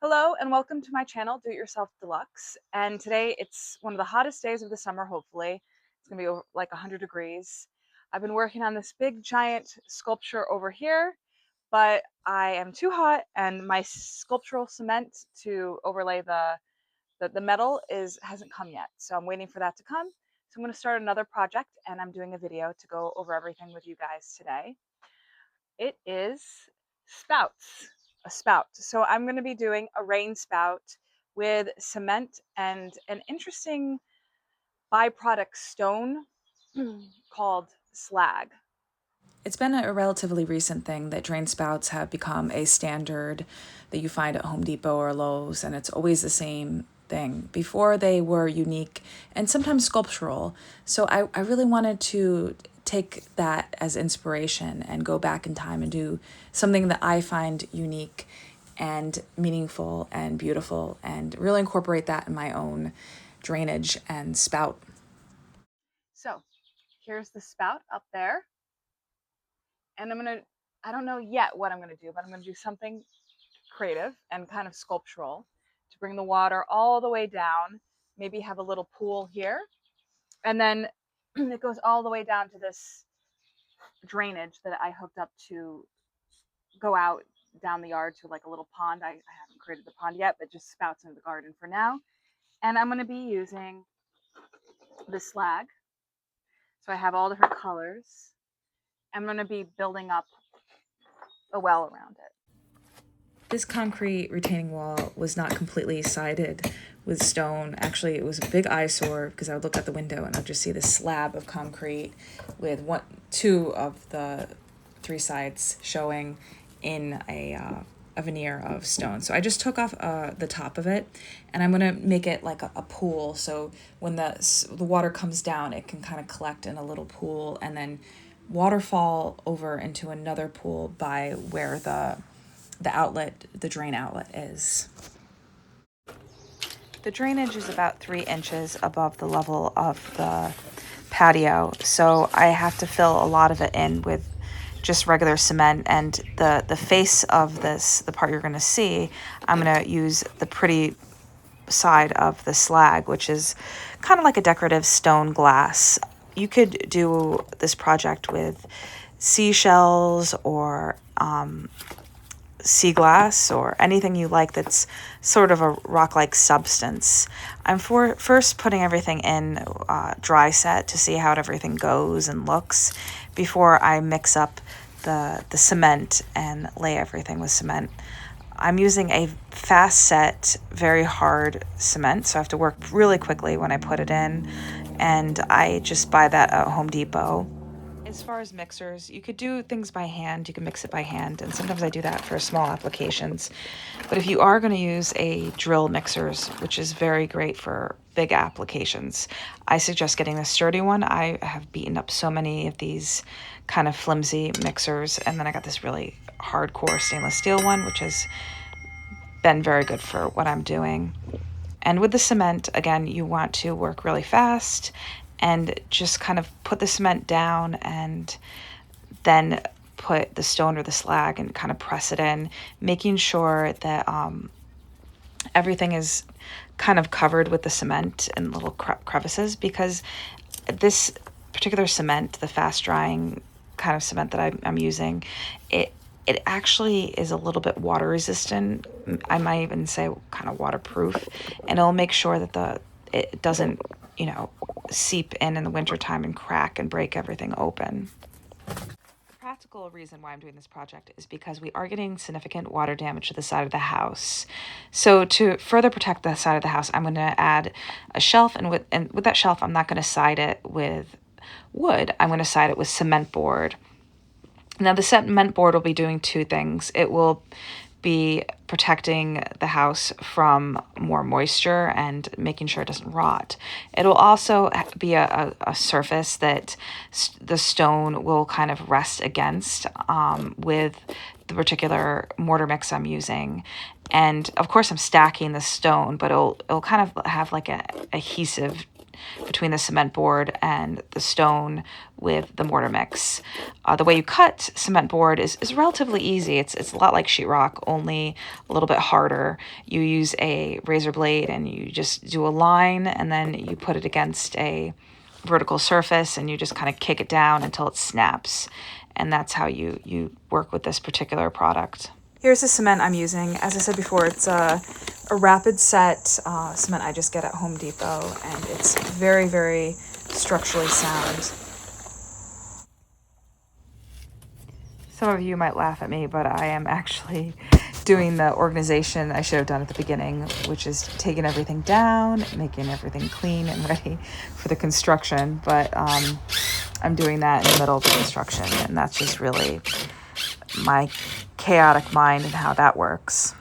Hello and welcome to my channel, Do It Yourself Deluxe. And today it's one of the hottest days of the summer, hopefully. It's gonna be over, like 100 degrees. I've been working on this big giant sculpture over here, but I am too hot and my sculptural cement to overlay the metal hasn't come yet. So I'm waiting for that to come. So I'm gonna start another project and I'm doing a video to go over everything with you guys today. It is spouts, a spout. So I'm going to be doing a rain spout with cement and an interesting byproduct stone called slag. It's been a relatively recent thing that drain spouts have become a standard that you find at Home Depot or Lowe's, and it's always the same thing. Before they were unique and sometimes sculptural. So I really wanted to take that as inspiration and go back in time and do something that I find unique and meaningful and beautiful and really incorporate that in my own drainage and spout. So here's the spout up there. And I don't know yet what I'm going to do, but I'm going to do something creative and kind of sculptural to bring the water all the way down. Maybe have a little pool here. And then it goes all the way down to this drainage that I hooked up to go out down the yard to like a little pond. I haven't created the pond yet, but just spouts into the garden for now. And I'm going to be using the slag. So I have all different colors. I'm going to be building up a well around it. This concrete retaining wall was not completely sided with stone. Actually, it was a big eyesore because I would look out the window and I'd just see this slab of concrete with two of the three sides showing in a veneer of stone. So I just took off the top of it, and I'm gonna make it like a pool. So when the water comes down, it can kind of collect in a little pool and then waterfall over into another pool by where the drain outlet is. The drainage is about 3 inches above the level of the patio, so I have to fill a lot of it in with just regular cement. And the face of this, the part you're going to see, I'm going to use the pretty side of the slag, which is kind of like a decorative stone glass. You could do this project with seashells or sea glass or anything you like that's sort of a rock-like substance. I'm first putting everything in dry set to see how everything goes and looks before I mix up the cement and lay everything with cement. I'm using a fast set, very hard cement, so I have to work really quickly when I put it in, and I just buy that at Home Depot. As far as mixers, you could do things by hand. You can mix it by hand, and sometimes I do that for small applications. But if you are going to use a drill mixers, which is very great for big applications, I suggest getting the sturdy one. I have beaten up so many of these kind of flimsy mixers, and then I got this really hardcore stainless steel one, which has been very good for what I'm doing. And with the cement, again, you want to work really fast and just kind of put the cement down and then put the stone or the slag and kind of press it in, making sure that everything is kind of covered with the cement in little crevices, because this particular cement, the fast drying kind of cement that I'm using, it actually is a little bit water resistant. I might even say kind of waterproof, and it'll make sure that it doesn't, seep in the wintertime and crack and break everything open. The practical reason why I'm doing this project is because we are getting significant water damage to the side of the house. So to further protect the side of the house, I'm going to add a shelf, and with that shelf, I'm not going to side it with wood. I'm going to side it with cement board. Now, the cement board will be doing two things. It will be protecting the house from more moisture and making sure it doesn't rot. It'll also be a surface that the stone will kind of rest against with the particular mortar mix I'm using. And of course, I'm stacking the stone, but it'll kind of have like a adhesive between the cement board and the stone with the mortar mix. The way you cut cement board is relatively easy. It's a lot like sheetrock, only a little bit harder. You use a razor blade and you just do a line, and then you put it against a vertical surface and you just kind of kick it down until it snaps. And that's how you work with this particular product. Here's the cement I'm using. As I said before, it's a rapid set cement I just get at Home Depot, and it's very, very structurally sound. Some of you might laugh at me, but I am actually doing the organization I should have done at the beginning, which is taking everything down, making everything clean and ready for the construction. But I'm doing that in the middle of the construction, and that's just really my chaotic mind and how that works.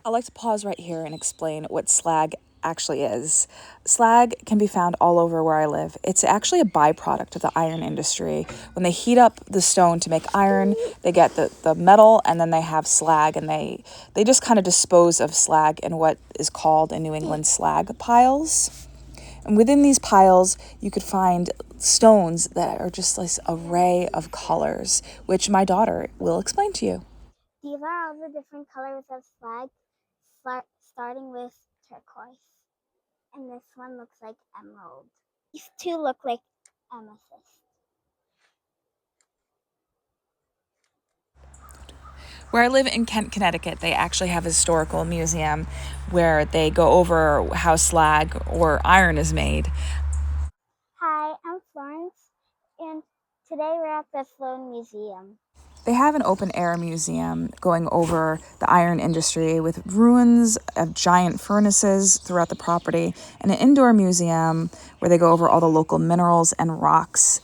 I'd like to pause right here and explain what slag actually is. Slag can be found all over where I live. It's actually a byproduct of the iron industry. When they heat up the stone to make iron, they get the metal, and then they have slag, and they just kind of dispose of slag in what is called in New England slag piles. And within these piles, you could find stones that are just this array of colors, which my daughter will explain to you. These are all the different colors of slag, starting with turquoise. And this one looks like emerald. These two look like amethyst. Where I live in Kent, Connecticut, they actually have a historical museum where they go over how slag or iron is made. Hi, I'm Florence, and today we're at the Sloan Museum. They have an open air museum going over the iron industry with ruins of giant furnaces throughout the property, and an indoor museum where they go over all the local minerals and rocks.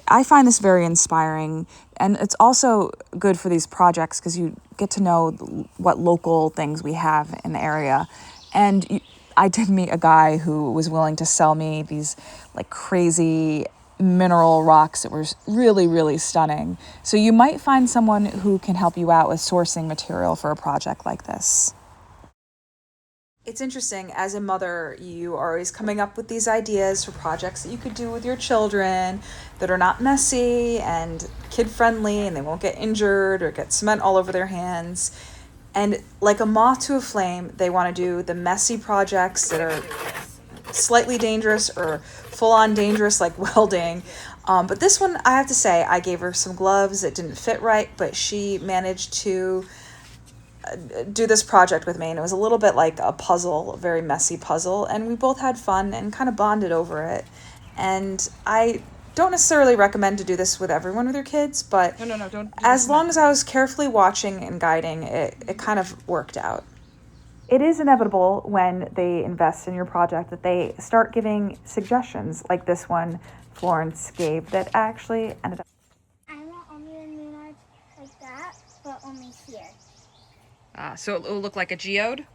I find this very inspiring, and it's also good for these projects because you get to know what local things we have in the area. And I did meet a guy who was willing to sell me these like crazy mineral rocks that were really, really stunning. So you might find someone who can help you out with sourcing material for a project like this. It's interesting, as a mother, you are always coming up with these ideas for projects that you could do with your children that are not messy and kid friendly, and they won't get injured or get cement all over their hands. And like a moth to a flame, they want to do the messy projects that are slightly dangerous or full on dangerous, like welding. But this one, I have to say, I gave her some gloves that didn't fit right, but she managed to do this project with me, and it was a little bit like a puzzle, a very messy puzzle, and we both had fun and kind of bonded over it. And I don't necessarily recommend to do this with everyone with your kids, but No, don't. as long as I was carefully watching and guiding, it kind of worked out. It is inevitable when they invest in your project that they start giving suggestions like this one Florence gave that actually ended up. I want only a monarch like that, but only here. So it will look like a geode?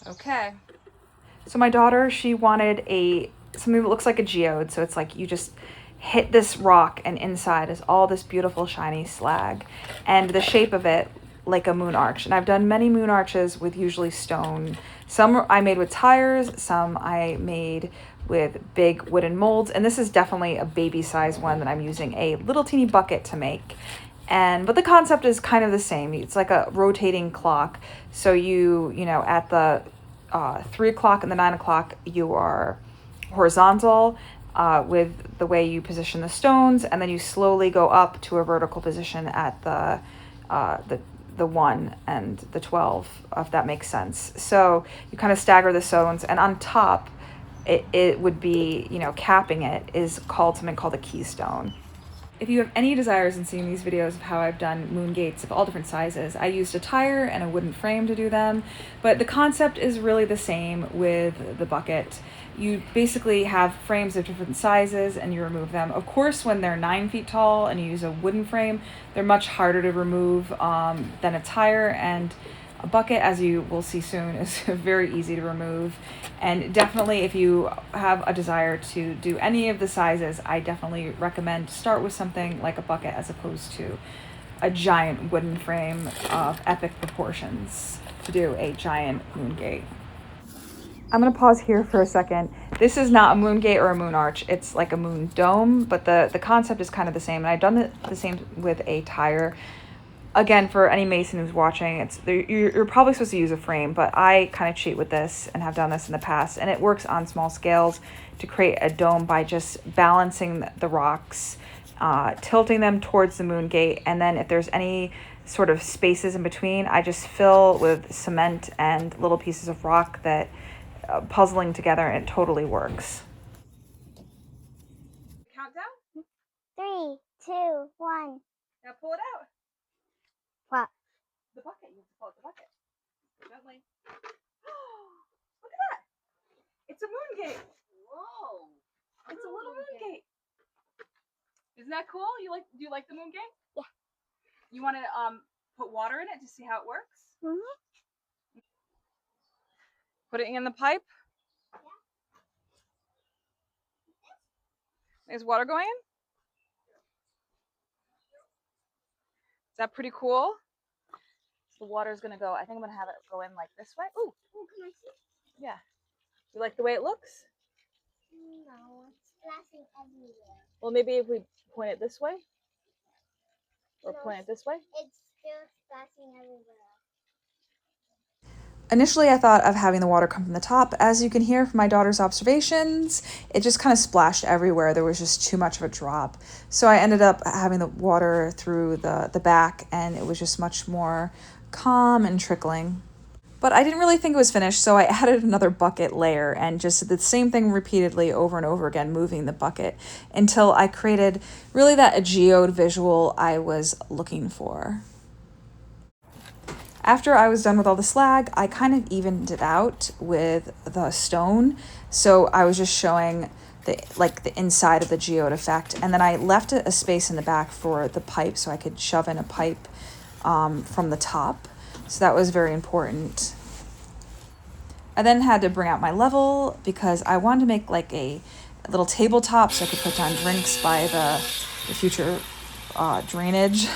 Okay. So my daughter, she wanted something that looks like a geode. So it's like you just hit this rock and inside is all this beautiful shiny slag. And the shape of it like a moon arch. And I've done many moon arches with usually stone. Some I made with tires, some I made with big wooden molds. And this is definitely a baby size one that I'm using a little teeny bucket to make. But the concept is kind of the same. It's like a rotating clock. So you know, at the 3 o'clock and the 9 o'clock, you are horizontal with the way you position the stones, and then you slowly go up to a vertical position at the 1 and the 12, if that makes sense. So you kind of stagger the stones, and on top, it would be, you know, capping it is called something called a keystone. If you have any desires in seeing these videos of how I've done moon gates of all different sizes, I used a tire and a wooden frame to do them, but the concept is really the same with the bucket. You basically have frames of different sizes and you remove them. Of course, when they're 9 feet tall and you use a wooden frame, they're much harder to remove than a tire, and a bucket, as you will see soon, is very easy to remove. And definitely, if you have a desire to do any of the sizes, I definitely recommend to start with something like a bucket as opposed to a giant wooden frame of epic proportions to do a giant moon gate. I'm gonna pause here for a second. This is not a moon gate or a moon arch. It's like a moon dome, but the concept is kind of the same. And I've done the same with a tire. Again, for any mason who's watching, you're probably supposed to use a frame, but I kind of cheat with this and have done this in the past, and it works on small scales to create a dome by just balancing the rocks, tilting them towards the moon gate, and then if there's any sort of spaces in between, I just fill with cement and little pieces of rock that puzzling together, and it totally works. Countdown. 3, 2, 1. Now pull it out. What? The bucket. You have to pull out the bucket. Gently. Look at that. It's a moon gate. Whoa. It's a little moon gate. Isn't that cool? Do you like the moon gate? Yeah. You want to put water in it to see how it works? Mm-hmm. Put it in the pipe. Is water going in? Is that pretty cool? So the water is going to go, I think I'm going to have it go in like this way. Ooh. Can I see? Yeah. You like the way it looks? No, it's splashing everywhere. Well, maybe if we point it this way or No, point it this way. It's still splashing everywhere. Initially, I thought of having the water come from the top. As you can hear from my daughter's observations, it just kind of splashed everywhere. There was just too much of a drop. So I ended up having the water through the back, and it was just much more calm and trickling. But I didn't really think it was finished, so I added another bucket layer and just did the same thing repeatedly over and over again, moving the bucket until I created really that geode visual I was looking for. After I was done with all the slag, I kind of evened it out with the stone. So I was just showing the inside of the geode effect. And then I left a space in the back for the pipe so I could shove in a pipe from the top. So that was very important. I then had to bring out my level because I wanted to make like a little tabletop so I could put down drinks by the future drainage.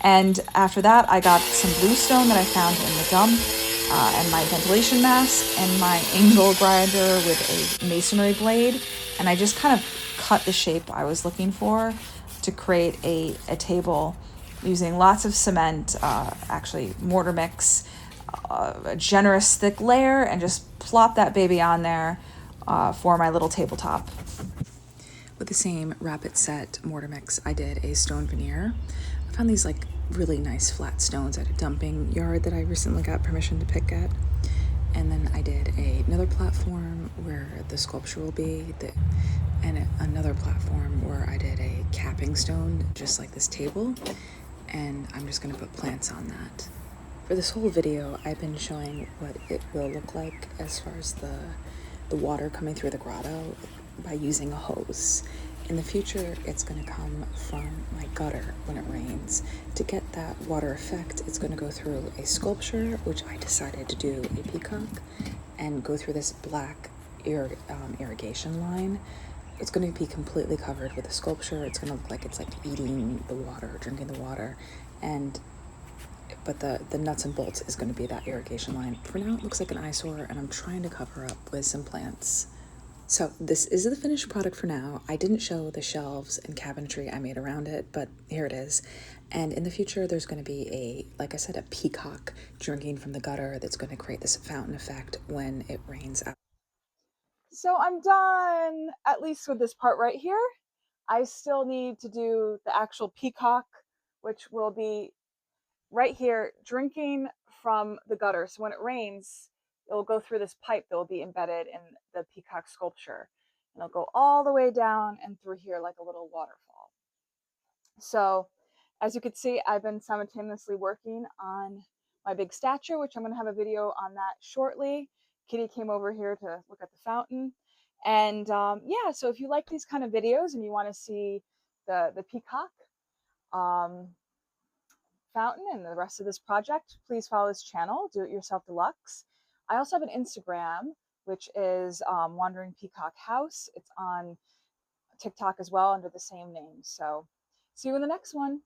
And after that, I got some bluestone that I found in the dump, and my ventilation mask and my angle grinder with a masonry blade. And I just kind of cut the shape I was looking for to create a table using lots of cement, actually mortar mix, a generous thick layer, and just plop that baby on there for my little tabletop. With the same rapid set mortar mix, I did a stone veneer. I found these like really nice flat stones at a dumping yard that I recently got permission to pick at. And then I did another platform where the sculpture will be, and another platform where I did a capping stone, just like this table. And I'm just gonna put plants on that. For this whole video, I've been showing what it will look like as far as the water coming through the grotto by using a hose. In the future, it's going to come from my gutter when it rains. To get that water effect, it's going to go through a sculpture, which I decided to do a peacock, and go through this black irrigation line. It's going to be completely covered with a sculpture. It's going to look like it's like eating the water, drinking the water, but the nuts and bolts is going to be that irrigation line. For now, it looks like an eyesore, and I'm trying to cover up with some plants. So this is the finished product for now. I didn't show the shelves and cabinetry I made around it, but here it is. And in the future, there's going to be like I said, a peacock drinking from the gutter that's going to create this fountain effect when it rains out. So I'm done, at least with this part right here. I still need to do the actual peacock, which will be right here drinking from the gutter. So when it rains, it will go through this pipe that will be embedded in the peacock sculpture. And it'll go all the way down and through here like a little waterfall. So as you can see, I've been simultaneously working on my big statue, which I'm going to have a video on that shortly. Kitty came over here to look at the fountain. And yeah, so if you like these kind of videos and you want to see the peacock fountain and the rest of this project, please follow this channel, Do It Yourself Deluxe. I also have an Instagram, which is Wandering Peacock House. It's on TikTok as well under the same name. So see you in the next one.